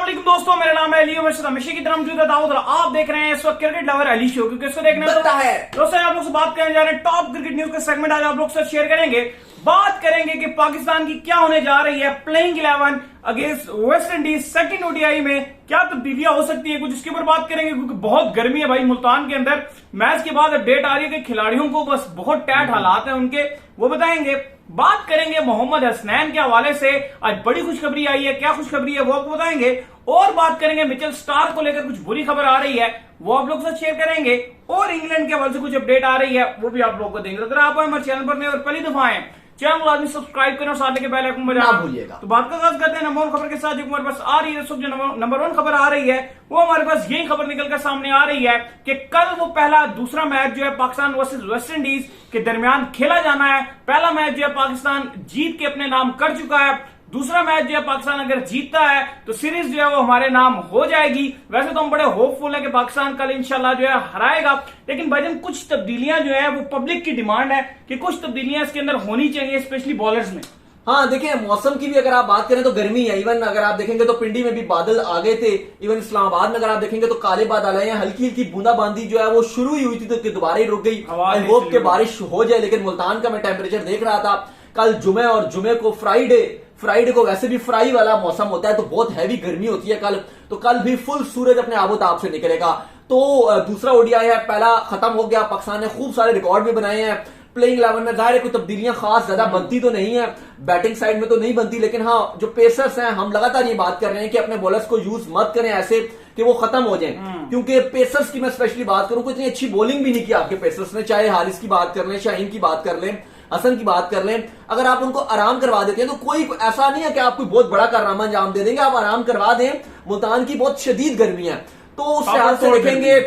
अस्सलाम दोस्तों, मेरा नाम है अली और हमेशा की तरह मौजूद है दाऊद और आप देख रहे हैं इस वक्त क्रिकेट लवर अली शो। क्योंकि इसको देखने है दोस्तों आप लोग से बात करने जा रहे हैं टॉप क्रिकेट न्यूज का सेगमेंट। आज आप लोग से शेयर करेंगे, बात करेंगे कि पाकिस्तान की क्या होने जा रही है playing 11 against West Indies second ODI में, क्या तब्दीलियां हो सकती है कुछ, इसके ऊपर बात करेंगे। क्योंकि बहुत गर्मी है भाई मुल्तान के अंदर। मैच के बाद अपडेट आ रही है कि खिलाड़ियों को बस बहुत टैट हालात है उनके, वो बताएंगे। बात करेंगे मोहम्मद हसनैन के हवाले से, आज बड़ी खुशखबरी आई है, क्या खुशखबरी है वो आपको बताएंगे। और बात करेंगे मिचेल स्टार्क को लेकर कुछ बुरी खबर आ रही है, वो आप लोग से शेयर करेंगे। और इंग्लैंड के हवाले से कुछ अपडेट आ रही है, वो भी आप लोग को देंगे। अगर आप हमारे चैनल पर नए और पहली दफा आए, चैनल को आदमी सब्सक्राइब करें और साथ के बेल आइकन बजाना भूलिएगा। तो बात का आगाज करते हैं नंबर 1 खबर के साथ, जो हमारे पास आ रही है। जो नंबर 1 खबर आ रही है वो हमारे पास यही खबर निकलकर सामने आ रही है कि कल वो दूसरा मैच जो है पाकिस्तान वर्सेस वेस्ट इंडीज के दरमियान खेला जाना है। पहला मैच जो है पाकिस्तान जीत के अपने नाम कर चुका है। दूसरा मैच जो है पाकिस्तान अगर जीतता है तो सीरीज जो है वो हमारे नाम हो जाएगी। वैसे तो हम बड़े होपफुल है कि पाकिस्तान कल इंशाल्लाह जो है हराएगा, लेकिन भाईजान कुछ तब्दीलियां जो है वो पब्लिक की डिमांड है कि कुछ तब्दीलियां इसके अंदर होनी चाहिए, स्पेशली बॉलर्स में। हाँ देखिए, मौसम की भी अगर आप बात करें तो गर्मी है। इवन अगर आप देखेंगे तो पिंडी में भी बादल आ गए थे। इवन इस्लामाबाद में अगर आप देखेंगे तो काले बादल आए हैं। हल्की हल्की बूंदाबांदी जो है वो शुरू ही हुई थी तो दोबारा ही रुक गई। आई होप के बारिश हो जाए, लेकिन मुल्तान का मैं टेम्परेचर देख रहा था कल जुमे, और जुमे को फ्राइडे को वैसे भी फ्राई वाला मौसम होता है तो बहुत हैवी गर्मी होती है कल। तो कल भी फुल सूरज अपने आबोताब से निकलेगा। तो दूसरा ओडीआई है, पहला खत्म हो गया। पाकिस्तान ने खूब सारे रिकॉर्ड भी बनाए हैं प्लेइंग 11 में। जाहिर है कोई तब्दीलियां खास ज्यादा बनती तो नहीं है, बैटिंग साइड में तो नहीं बनती, लेकिन हाँ जो पेसर्स हैं, हम लगातार ये बात कर रहे हैं कि अपने बॉलर्स को यूज मत करें ऐसे कि वो खत्म हो जाएं। क्योंकि पेसर्स की मैं स्पेशली बात करूं, कोई इतनी अच्छी बॉलिंग भी नहीं की आपके पेसर्स ने। चाहे हारिस की बात कर लें, शाहीन की बात कर लें, हसन की बात कर लें, अगर आप उनको आराम करवा देते हैं तो कोई ऐसा नहीं है कि आप कोई बहुत बड़ा कारनामा अंजाम दे देंगे। आप आराम करवा दें, मुल्तान की बहुत शदीद गर्मी है तो उस हाल से देखेंगे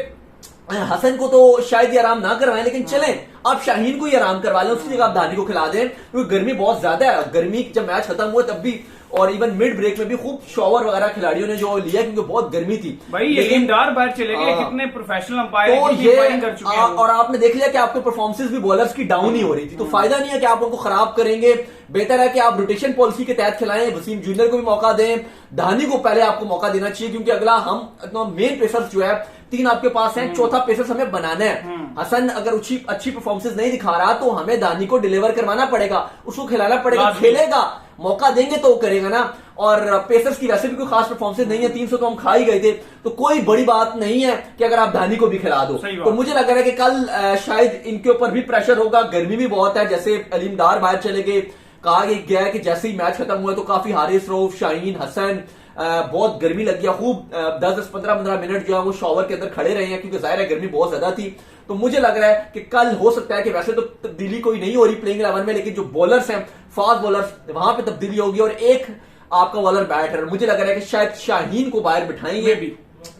हसन को तो शायद ही आराम ना करवाएं, लेकिन चलें आप शाहीन को ही आराम करवा लें, उसकी जगह आप धानी को खिला दें। क्योंकि गर्मी बहुत ज्यादा है। गर्मी जब मैच खत्म हुआ तब भी, और इवन मिड ब्रेक में भी खूब शॉवर वगैरह खिलाड़ियों ने जो लिया क्योंकि बहुत गर्मी थी भाई। लेकिन बाहर चले गए, कितने प्रोफेशनल अंपायर तो ये कर चुके हैं। और आपने देख लिया कि आपके परफॉर्मेंसेस भी बॉलर्स की डाउन ही हो रही थी। तो फायदा नहीं है कि आप उनको खराब करेंगे। बेहतर है कि आप रोटेशन पॉलिसी के तहत खिलाएं, वसीम जूनियर को भी मौका दें, धानी को पहले आपको मौका देना चाहिए। क्योंकि अगला हम मेन पेसर्स जो है 3 आपके पास हैं, चौथा पेसर्स हमें बनाना है। हसन अगर अच्छी परफॉर्मेंस नहीं दिखा रहा तो हमें धानी को डिलीवर करवाना पड़ेगा, उसको खिलाना पड़ेगा। खेलेगा, मौका देंगे तो करेगा ना। और पेसर्स की वैसे भी कोई खास परफॉर्मेंस नहीं है, 300 तो हम खा ही गए थे, तो कोई बड़ी बात नहीं है कि अगर आप धानी को भी खिला दो। तो मुझे लग रहा है कि कल शायद इनके ऊपर भी प्रेशर होगा। गर्मी भी बहुत है, जैसे अलीम डार बाहर चले गए, कहा गया है कि जैसे ही मैच खत्म हुआ तो काफी हारिस रऊफ, शाहीन, हसन बहुत गर्मी लग गया। खूब 10-15 मिनट जो है वो शॉवर के अंदर खड़े रहे हैं क्योंकि जाहिर है गर्मी बहुत ज्यादा थी। तो मुझे लग रहा है कि कल हो सकता है कि वैसे तो तब्दीली कोई नहीं हो रही प्लेइंग 11 में, लेकिन जो बॉलर्स हैं, फास्ट बॉलर्स, वहां पे तब्दीली होगी। और एक आपका बॉलर बैटर, मुझे लग रहा है कि शायद शाहीन को बाहर बिठाएंगे भी,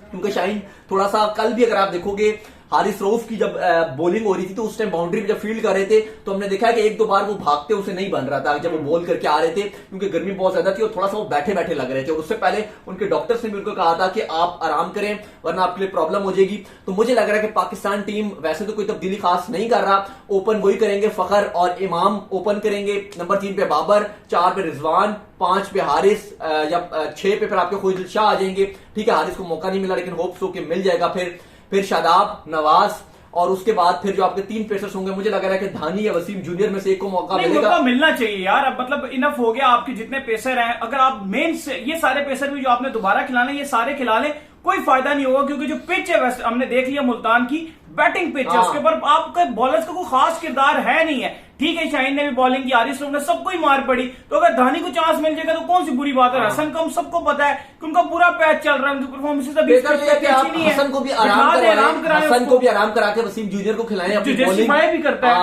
क्योंकि शाहीन थोड़ा सा कल भी अगर आप देखोगे हारिस रऊफ की जब बॉलिंग हो रही थी तो उस टाइम बाउंड्री पे जब फील्ड कर रहे थे तो हमने देखा है कि 1-2 बार वो भागते उसे नहीं बन रहा था जब वो बॉल करके आ रहे थे, क्योंकि गर्मी बहुत ज्यादा थी और थोड़ा सा वो बैठे बैठे लग रहे थे। और उससे पहले उनके डॉक्टर्स ने भी उनको कहा था कि आप आराम करें वरना आपके लिए प्रॉब्लम हो जाएगी। तो मुझे लग रहा है कि पाकिस्तान टीम वैसे तो कोई तब्दीली खास नहीं कर रहा। ओपन वही करेंगे, फखर और इमाम ओपन करेंगे। नंबर 3 पे बाबर, 4 पे रिजवान, 5 पे हारिस, या 6 पे फिर आपके खुद शाह आ जाएंगे। ठीक है, हारिस को मौका नहीं मिला लेकिन होप्स हो कि मिल जाएगा। फिर शादाब, नवाज, और उसके बाद फिर जो आपके 3 पेसर्स होंगे, मुझे लग रहा है कि धानी या वसीम जूनियर में से एक को मौका मिलेगा। मौका मिलना चाहिए यार। अब मतलब इनफ हो गया आपके जितने पेसर हैं। अगर आप मेन से ये सारे पेसर भी जो आपने दोबारा खिलाने, ये सारे खिला लें, कोई फायदा नहीं होगा। क्योंकि जो पिच है वैसे हमने देख लिया मुल्तान की बैटिंग पिच है, उसके ऊपर आपके बॉलर्स का कोई खास किरदार है नहीं है। ठीक है, शाहीन ने भी बॉलिंग की, हारिस ने सबको ही मार पड़ी, तो अगर धानी को चांस मिल जाएगा तो कौन सी बुरी बात है। हसन को हम सबको पता है कि उनका पूरा पैच चल रहा है, उनकी परफॉर्मेंस अभी हसन को भी आराम करा के वसीम जूनियर को खिलाएं, भी करता है।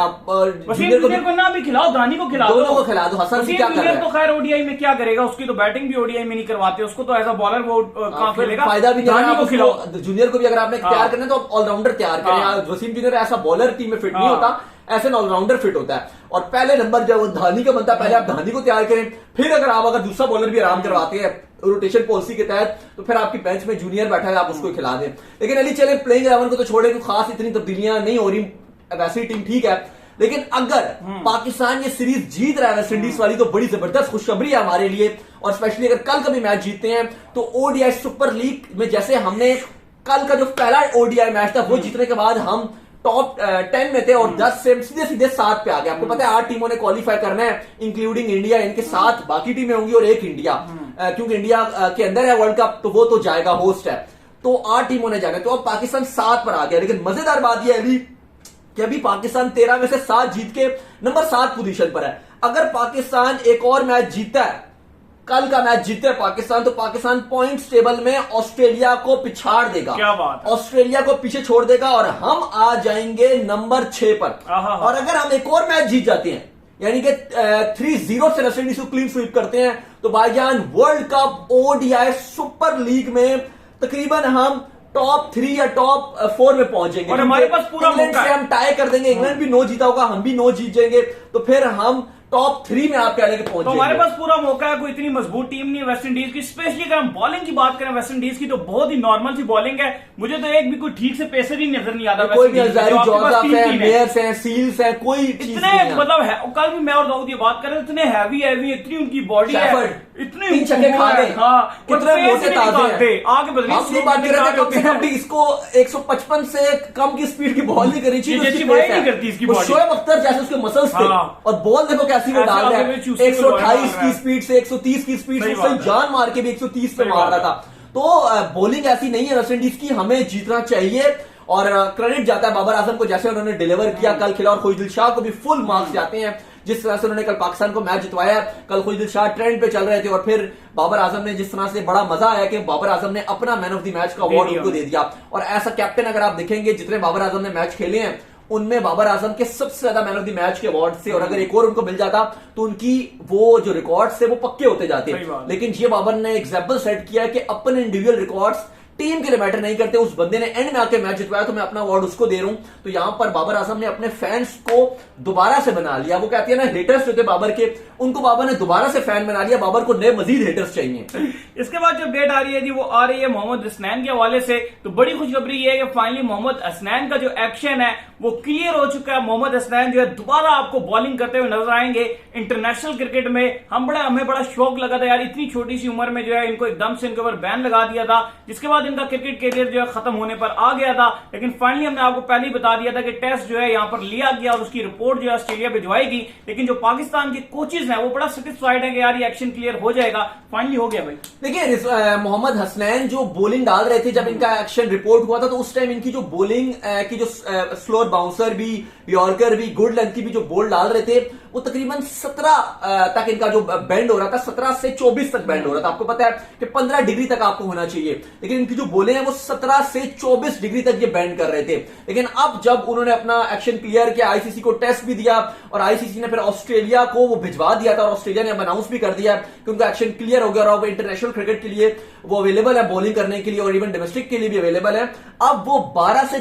वसीम जूनियर को ना भी खिलाओ, धानी को खिला दो, को खिला दो। हसन जूनियर तो खैर ओडीआई में क्या करेगा, उसकी तो बैटिंग भी ओडीआई में नहीं करवाते, उसको तो एज अ बॉलर वो कहां खेलेगा, फायदा भी धानी को खिलाओ। जूनियर को भी अगर आपने तैयार करना है तो ऑलराउंडर तैयार करें। वसीम जूनियर ऐसा बॉलर टीम में फिट नहीं होता, ऐसे ऑलराउंडर फिट होता है। और पहले नंबर जब धानी का बनता है, पहले आप धानी को तैयार करें। फिर अगर दूसरा बॉलर भी आराम करवाते हैं रोटेशन पॉलिसी के तहत तो फिर आपकी बेंच में जूनियर बैठा है, आप उसको खिला दें। लेकिन अली चले प्लेइंग 11 को तो छोड़े, खास इतनी तब्दीलियां नहीं हो रही, वैसे ही टीम ठीक है। लेकिन अगर पाकिस्तान ये सीरीज जीत रहा है वेस्ट इंडीज वाली तो बड़ी जबरदस्त खुशखबरी है हमारे लिए। और स्पेशली अगर कल का भी मैच जीतते हैं तो ओडीआई सुपर लीग में जैसे हमने कल का जो पहला ओडीआई मैच था वो जीतने के बाद हम टॉप 10 में थे और 10 से सीधे सीधे 7 पे आ गए। आपको पता है 8 टीमों ने क्वालिफाई करना है इंक्लूडिंग इंडिया, इनके 7 बाकी टीमें होंगी और एक इंडिया, क्योंकि इंडिया के अंदर है वर्ल्ड कप तो वो तो जाएगा, होस्ट है, तो 8 टीमों ने जाना। तो अब पाकिस्तान 7 पर आ गया। लेकिन मजेदार बात यह है कि अभी पाकिस्तान 13 में से 7 जीत के नंबर 7 पोजीशन पर है। अगर पाकिस्तान एक और मैच जीतता है, कल का मैच जीते पाकिस्तान, तो पाकिस्तान पॉइंट्स टेबल में ऑस्ट्रेलिया को पिछाड़ देगा। क्या बात है। ऑस्ट्रेलिया को पीछे छोड़ देगा और हम आ जाएंगे नंबर 6 पर। और अगर हम एक और मैच जीत जाते हैं, यानी कि 3-0 से वेस्ट इंडीज को क्लीन स्वीप करते हैं, तो भाईजान world cup ODI super league में तकरीबन हम टॉप 3 या टॉप 4 में पहुंचेंगे। और हमारे पास पूरा इंग्लैंड से हम टाई कर देंगे, इंग्लैंड भी 9 जीता होगा, हम भी 9 जीत जाएंगे, तो फिर हम टॉप 3 में आप कहने के पहुंचे। तो हमारे पास पूरा मौका है। कोई इतनी मजबूत टीम नहीं है वेस्ट इंडीज की। स्पेशली अगर हम बॉलिंग की बात करें वेस्ट इंडीज की, तो बहुत ही नॉर्मल सी बॉलिंग है। मुझे तो एक भी कोई ठीक से पेसर ही नजर नहीं आता। कोई भी हजारी जॉर्ज है, मेयर्स हैं, सील्स हैं, कोई इतने मतलब है। कल भी मैं और दाऊद ये बात कर रहे थे, इतने हैवी इतनी उनकी बॉडी है, इतनी छक्के खा गए, कितने मोटे ताजे आगे बदली। हम ये बात कर रहे थे कम से कम भी इसको 155 से कम की स्पीड की बॉल नहीं करनी चाहिए। शोएब अख्तर जैसे उसके मसल्स थे और बॉल देखो कैसी वो डाल रहा है, 128 की स्पीड से 130 की स्पीड से सही जान मार के भी 130 पे मार रहा था। तो बॉलिंग ऐसी नहीं है वेस्ट इंडीज की, हमें जीतना चाहिए। और क्रेडिट जाता है बाबर आजम को, जैसे उन्होंने डिलीवर किया कल खिला, और खुशदिल शाह को भी फुल मार्क्स जाते हैं जिस तरह से उन्होंने कल पाकिस्तान को मैच जितवाया। कल खुशदिल शाह ट्रेंड पे चल रहे थे और फिर बाबर आजम ने जिस तरह से, बड़ा मजा आया कि बाबर आजम ने अपना मैन ऑफ द मैच का अवार्ड उनको दे दिया। और ऐसा कैप्टन अगर आप देखेंगे जितने बाबर आजम ने मैच खेले हैं उनमें बाबर आजम के सबसे ज्यादा मैन ऑफ द मैच के अवार्ड से, और अगर एक और उनको मिल जाता तो उनकी वो जो रिकॉर्ड्स थे वो पक्के होते जाते। लेकिन ये बाबर ने एग्जाम्पल सेट किया है कि अपने इंडिविजुअल रिकॉर्ड्स टीम के लिए मैटर नहीं करते। उस बंदे ने एंड में आके मैच जितवाया तो मैं अपना अवार्ड उसको दे रहा हूं। तो यहां पर बाबर आजम ने अपने फैंस को दोबारा से बना लिया। वो कहती है ना, हेटर्स जो थे बाबर के, उनको बाबर ने दोबारा से फैन बना लिया। बाबर को नए मजीद हेटर्स चाहिए। इसके बाद जो अपडेट आ रही है जी, वो आ रही है मोहम्मद हसनैन के हवाले से। तो बड़ी खुशखबरी ये है कि फाइनली मोहम्मद हसनैन का जो एक्शन है वो क्लियर हो चुका है। मोहम्मद हसनैन जो है दोबारा आपको बॉलिंग करते हुए नजर आएंगे इंटरनेशनल क्रिकेट में। हमें बड़ा शौक लगा था यार, इतनी छोटी सी उम्र में जो है इनको एकदम से इनके ऊपर बैन लगा दिया था, जिसके बाद इनका क्रिकेट कैरियर जो है खत्म होने पर आ गया था। लेकिन फाइनली हमने आपको पहले ही बता दिया था कि टेस्ट जो है यहाँ पर लिया गया और उसकी रिपोर्ट जो है ऑस्ट्रेलिया भिजवाएगी। लेकिन जो पाकिस्तान के कोचेज हैं वो बड़ा सेटिस्फाइड है कि यार ये एक्शन क्लियर हो जाएगा। फाइनली हो गया भाई। देखिए मोहम्मद हसनैन जो बॉलिंग डाल रहे थे जब इनका एक्शन रिपोर्ट हुआ था, तो उस टाइम इनकी जो बॉलिंग की जो स्लोअर बाउंसर भी, यॉर्कर भी, गुड लेंथ की भी जो बॉल डाल रहे थे वो तकरीबन 17 तक इनका जो बेंड हो रहा था, 17 से 24 तक बेंड हो रहा था। आपको पता है कि 15 डिग्री तक आपको होना चाहिए, लेकिन इनकी जो बोले हैं वो 17 से 24 डिग्री तक ये बेंड कर रहे थे। लेकिन अब जब उन्होंने अपना एक्शन क्लियर किया, आईसीसी को टेस्ट भी दिया और आईसीसी ने फिर ऑस्ट्रेलिया को वो भिजवा दिया था और ऑस्ट्रेलिया ने अब अनाउंस भी कर दिया कि उनका एक्शन क्लियर हो गया और इंटरनेशनल क्रिकेट के लिए वो अवेलेबल है, बॉलिंग करने के लिए और इवन डोमेस्टिक के लिए भी अवेलेबल है। अब वो 12 से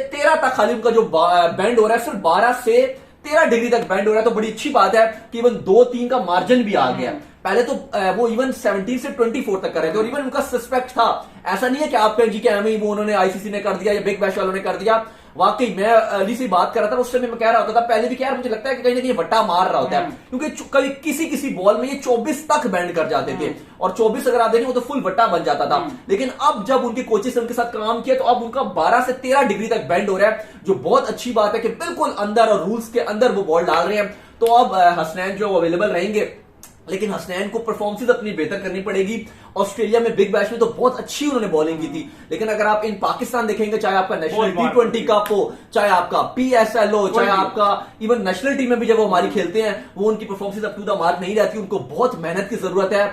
13 तक खाली उनका जो बेंड हो रहा है, सिर्फ 12 से 13 डिग्री तक बेंड हो रहा है। तो बड़ी अच्छी बात है कि इवन 2-3 का मार्जिन भी आ गया। पहले तो वो इवन 17 से 24 तक कर रहे थे और इवन उनका सस्पेक्ट था। ऐसा नहीं है कि आप कहें जी कि वो उन्होंने आईसीसी ने कर दिया या बिग बैश वालों ने कर दिया। वाकई मैं अली से बात कर रहा था, उस समय मैं कह रहा होता था पहले भी कि यार मुझे लगता है कि कहीं ना कहीं वट्टा मार रहा होता है, क्योंकि कभी किसी बॉल में ये 24 तक बैंड कर जाते थे और 24 अगर आप देखें तो फुल वट्टा बन जाता था। लेकिन अब जब उनके कोचेस ने उनके साथ काम किया तो अब उनका 12 से 13 डिग्री तक बैंड हो रहा है, जो बहुत अच्छी बात है कि बिल्कुल अंदर और रूल्स के अंदर वो बॉल डाल रहे हैं। तो अब हसनैन जो अवेलेबल रहेंगे, लेकिन हसनैन को परफॉर्मेंस अपनी बेहतर करनी पड़ेगी। ऑस्ट्रेलिया में बिग बैश में तो बहुत अच्छी उन्होंने बॉलिंग की थी, लेकिन अगर आप इन पाकिस्तान देखेंगे, चाहे आपका नेशनल T20 कप हो, चाहे आपका PSL हो, चाहे आपका इवन नेशनल टीम में भी जब वो हमारी खेलते हैं, वो उनकी performance up to the mark नहीं रहती। उनको बहुत मेहनत की जरूरत है,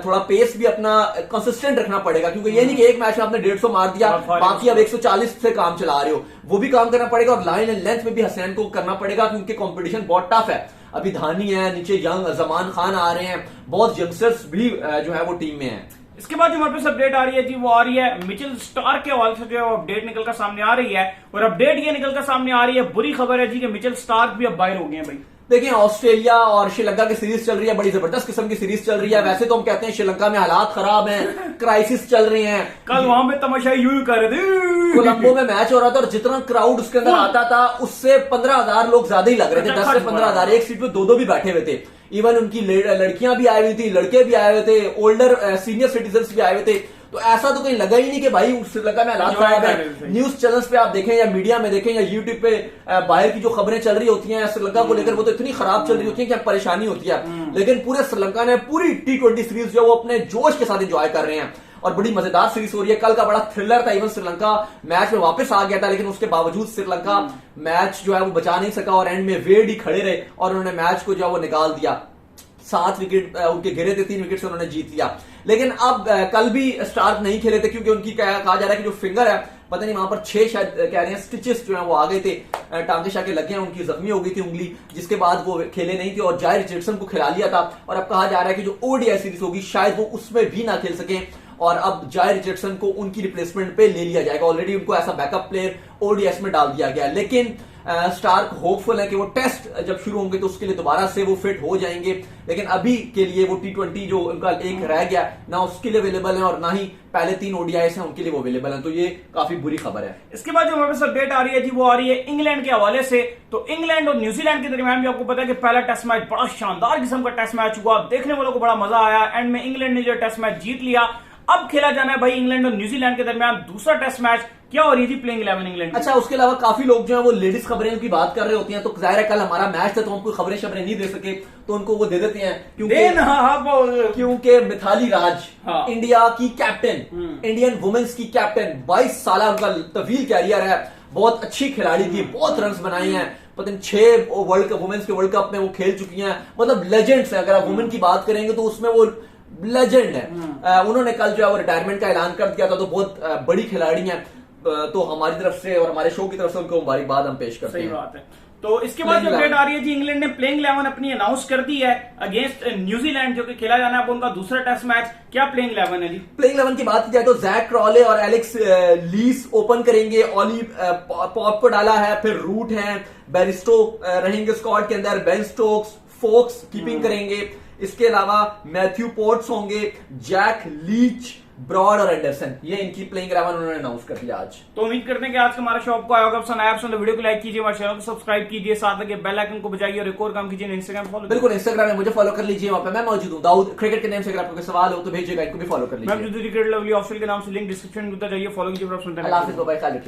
थोड़ा पेस भी अपना कंसिस्टेंट रखना पड़ेगा, क्योंकि ये नहीं कि एक मैच में आपने 150 मार दिया बाकी अब 140 से काम चला रहे हो, वो भी काम करना पड़ेगा। और लाइन एंड लेंथ में भी हसनैन को करना पड़ेगा क्योंकि कंपटीशन बहुत टफ है। अभी धानी है, नीचे यंग जमान खान आ रहे हैं, बहुत यंगस्टर्स भी जो है वो टीम में है। इसके बाद जो हमारे पास अपडेट आ रही है जी, वो आ रही है मिचेल स्टार्क के हवाले से जो है अपडेट निकल कर सामने आ रही है। और अपडेट ये निकल कर सामने आ रही है, बुरी खबर है जी कि मिचेल स्टार्क भी अब बाहर हो गए हैं भाई। देखिए ऑस्ट्रेलिया और श्रीलंका की सीरीज चल रही है, बड़ी जबरदस्त किस्म की सीरीज चल रही है। वैसे तो हम कहते हैं श्रीलंका में हालात खराब हैं, क्राइसिस चल रहे हैं। कल वहां पे तमाशा यूं कर रहे थे, कोलंबो में मैच हो रहा था और जितना क्राउड उसके अंदर आता था उससे 15,000 लोग ज्यादा ही लग रहे थे, 10 से 15,000। एक सीट पे 2-2 भी बैठे हुए थे। इवन उनकी लड़कियां भी आई हुई थी, लड़के भी आए हुए थे, ओल्डर सीनियर सिटीजन भी आए हुए थे। तो ऐसा तो कहीं लगा ही नहीं कि भाई श्रीलंका में हालात खराब है। न्यूज चैनल्स पे आप देखें या मीडिया में देखें या यूट्यूब पे बाहर की जो खबरें चल रही होती हैं श्रीलंका को लेकर, वो तो इतनी खराब चल रही होती है कि परेशानी होती है। लेकिन पूरे श्रीलंका ने पूरी T20 सीरीज जो वो अपने जोश के साथ एंजॉय कर रहे हैं और बड़ी मजेदार सीरीज हो रही है। कल का बड़ा थ्रिलर था, इवन श्रीलंका मैच में वापस आ गया था, लेकिन उसके बावजूद श्रीलंका मैच जो है वो बचा नहीं सका और एंड में वेड ही खड़े रहे और उन्होंने मैच को जो है वो निकाल दिया। 7 विकेट उनके गिरे थे, 3 विकेट से उन्होंने जीत लिया। लेकिन अब कल भी स्टार्क नहीं खेले थे क्योंकि उनकी कहा जा रहा है कि जो फिंगर है, पता नहीं वहां पर 6 शायद कह रहे हैं स्टिचेस जो है वो आ गए थे, टांगे शाके लगे हैं, उनकी जख्मी हो गई थी उंगली, जिसके बाद वो खेले नहीं थे और जाय रिचर्डसन को खिला लिया था। और अब कहा जा रहा है कि जो ओडीआई सीरीज होगी शायद वो उसमें भी ना खेल सके और अब जाय रिचर्डसन को उनकी रिप्लेसमेंट पे ले लिया जाएगा। ऑलरेडी उनको ऐसा बैकअप प्लेयर ओडीएस में डाल दिया गया। लेकिन स्टार्क होपफुल है कि वो टेस्ट जब शुरू होंगे तो उसके लिए दोबारा से वो फिट हो जाएंगे। लेकिन अभी के लिए वो T20 जो उनका एक रह गया ना उसके लिए अवेलेबल है और ना ही पहले 3 ओडीआईस हैं उनके लिए वो अवेलेबल है। तो ये काफी बुरी खबर है। इसके बाद जो हमारे पास अपडेट आ रही है जी वो आ रही है इंग्लैंड के हवाले से। तो इंग्लैंड और न्यूजीलैंड के दरमियान भी आपको पता है कि पहला टेस्ट मैच बड़ा शानदार किस्म का टेस्ट मैच हुआ, देखने वालों को बड़ा मजा आया। एंड में इंग्लैंड ने जो टेस्ट मैच जीत लिया। अब खेला जाना है भाई इंग्लैंड और न्यूजीलैंड के दरमियान दूसरा टेस्ट मैच। क्या हो रही थी प्लेइंग 11 इंग्लैंड? अच्छा, उसके अलावा काफी लोग जो है वो लेडीज खबरें की बात कर रहे होती हैं। तो जाहिर है कल हमारा मैच था तो हम कोई खबरें शबरें नहीं दे सके तो उनको वो दे देते हैं क्योंकि मिथाली राज इंडिया की कैप्टन, इंडियन वुमेन्स की कैप्टन, 22 साल उनका तवील कैरियर है, बहुत अच्छी खिलाड़ी थी, बहुत रन बनाए हैं, पता नहीं 6 वुमेन्स के वर्ल्ड कप में वो खेल चुकी हैं, मतलब लेजेंड्स है। अगर आप वुमेन की बात करेंगे तो उसमें वो लेजेंड है। उन्होंने कल जो है वो रिटायरमेंट का ऐलान कर दिया था। तो बहुत बड़ी खिलाड़ी हैं। तो हमारी तरफ से और हमारे शो की तरफ से उनको मुबारकबाद हम पेश करते हैं। सही बात है। तो इसके बाद जो अपडेट आ रही है जी इंग्लैंड ने प्लेइंग 11 अपनी अनाउंस कर दी है अगेंस्ट न्यूजीलैंड जो कि खेला जाना है अब उनका दूसरा टेस्ट मैच। क्या प्लेइंग 11 है जी? प्लेइंग 11 की बात की जाए तो जैक क्रॉले और एलेक्स लीस ओपन करेंगे, ऑली पॉप को डाला है, फिर रूट है, बेरिस्टो रहेंगे स्क्वाड के अंदर, बेन स्टोक्स, फोक्स कीपिंग करेंगे। इसके अलावा मैथ्यू पोर्ट्स होंगे, जैक लीच, ब्रॉड और एंडरसन, ये इनकी प्लेइंग 11 उन्होंने अनाउंस कर दिया आज। तो उम्मीद करते हैं कि आज का हमारा शो आपको आया होगा पसंद आया। पसंद वीडियो को लाइक कीजिए, हमारे चैनल को सब्सक्राइब कीजिए, साथ लगे बेल आइकन को बजाइए और एक और काम कीजिए, इंस्टाग्राम फॉलो। बिल्कुल, इंस्टाग्राम में मुझे फॉलो कर लीजिए, वहां पे मैं मौजूद हूं दाऊद क्रिकेट के नेम से। अगर आपको कोई सवाल हो तो भेजिएगा, इनको भी फॉलो कर लीजिए। मैं क्रिकेट लवली ऑफिशियल के नाम से लिंक डिस्क्रिप्शन में जाइए, फॉलो कीजिए। अल्लाह हाफिज़, बाय बाय।